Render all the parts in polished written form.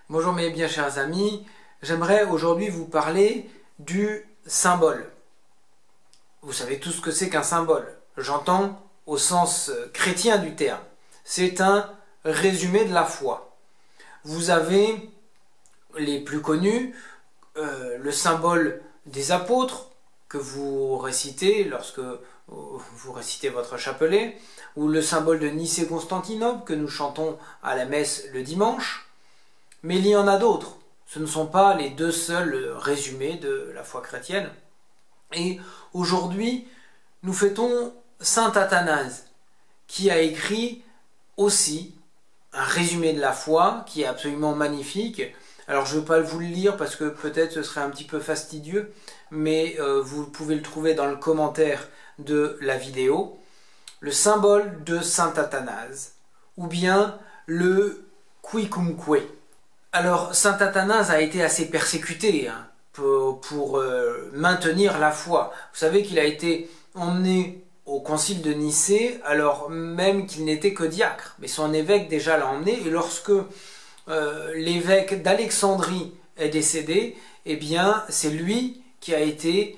Bonjour mes bien chers amis, j'aimerais aujourd'hui vous parler du symbole. Vous savez tous ce que c'est qu'un symbole. J'entends au sens chrétien du terme. C'est un résumé de la foi. Vous avez les plus connus, le symbole des apôtres que vous récitez lorsque vous récitez votre chapelet, ou le symbole de Nicée-Constantinople que nous chantons à la messe le dimanche. Mais il y en a d'autres. Ce ne sont pas les deux seuls résumés de la foi chrétienne. Et aujourd'hui, nous fêtons saint Athanase, qui a écrit aussi un résumé de la foi, qui est absolument magnifique. Alors je ne vais pas vous le lire parce que peut-être ce serait un petit peu fastidieux, mais vous pouvez le trouver dans le commentaire de la vidéo. Le symbole de saint Athanase, ou bien le quicumque. Alors, saint Athanase a été assez persécuté pour maintenir la foi. Vous savez qu'il a été emmené au concile de Nicée, alors même qu'il n'était que diacre. Mais son évêque déjà l'a emmené, et lorsque l'évêque d'Alexandrie est décédé, eh bien, c'est lui qui a été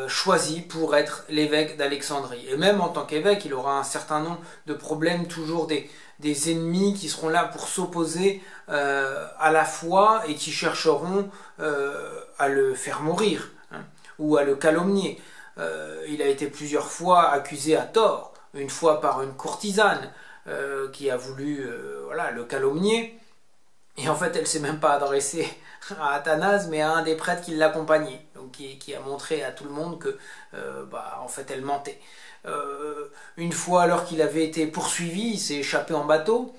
choisi pour être l'évêque d'Alexandrie. Et même en tant qu'évêque, il aura un certain nombre de problèmes, toujours des ennemis qui seront là pour s'opposer à la foi et qui chercheront à le faire mourir, ou à le calomnier. Il a été plusieurs fois accusé à tort, une fois par une courtisane qui a voulu le calomnier. Et en fait, elle ne s'est même pas adressée à Athanase, mais à un des prêtres qui l'accompagnait, donc qui a montré à tout le monde que, en fait, elle mentait. Une fois, alors qu'il avait été poursuivi, il s'est échappé en bateau,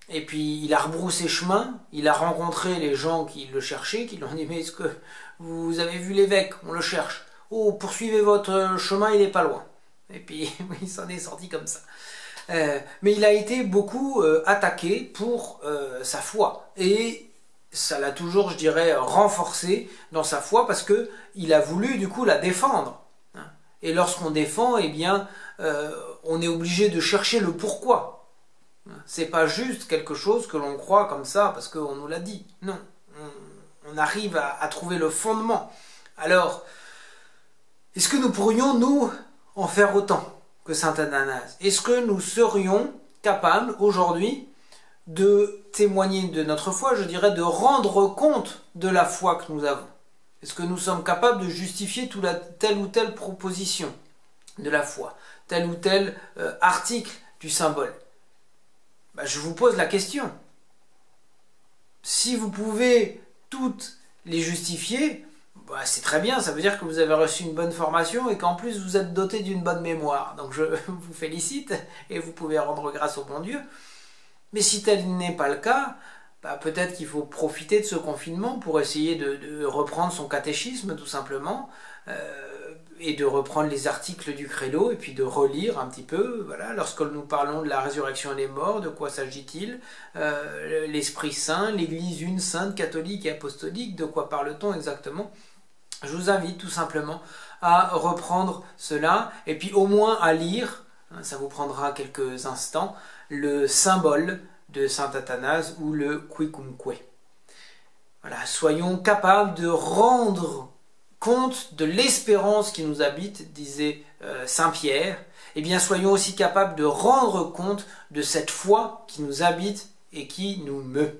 et puis il a rebroussé chemin, il a rencontré les gens qui le cherchaient, qui lui ont dit « Mais est-ce que vous avez vu l'évêque? On le cherche. Oh, poursuivez votre chemin, il n'est pas loin. » Et puis il s'en est sorti comme ça. Mais il a été beaucoup attaqué pour sa foi. Et ça l'a toujours, je dirais, renforcé dans sa foi parce qu'il a voulu du coup la défendre. Et lorsqu'on défend, eh bien, on est obligé de chercher le pourquoi. C'est pas juste quelque chose que l'on croit comme ça parce qu'on nous l'a dit. Non, on arrive à trouver le fondement. Alors, est-ce que nous pourrions, nous, en faire autant que saint Athanase? Est-ce que nous serions capables aujourd'hui de témoigner de notre foi, je dirais de rendre compte de la foi que nous avons? Est-ce que nous sommes capables de justifier telle ou telle proposition de la foi, tel ou tel article du symbole? Je vous pose la question. Si vous pouvez toutes les justifier, c'est très bien, ça veut dire que vous avez reçu une bonne formation et qu'en plus vous êtes doté d'une bonne mémoire. Donc je vous félicite et vous pouvez rendre grâce au bon Dieu. Mais si tel n'est pas le cas, peut-être qu'il faut profiter de ce confinement pour essayer de reprendre son catéchisme tout simplement, et de reprendre les articles du credo et puis de relire un petit peu, lorsque nous parlons de la résurrection des morts, de quoi s'agit-il, l'Esprit Saint, l'Église une sainte, catholique et apostolique, de quoi parle-t-on exactement? Je vous invite tout simplement à reprendre cela et puis au moins à lire, ça vous prendra quelques instants, le symbole de saint Athanase ou le quicumque. Soyons capables de rendre compte de l'espérance qui nous habite, disait saint Pierre. Eh bien, soyons aussi capables de rendre compte de cette foi qui nous habite et qui nous meut.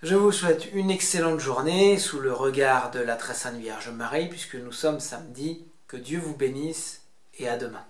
Je vous souhaite une excellente journée sous le regard de la très sainte Vierge Marie, puisque nous sommes samedi. Que Dieu vous bénisse et à demain.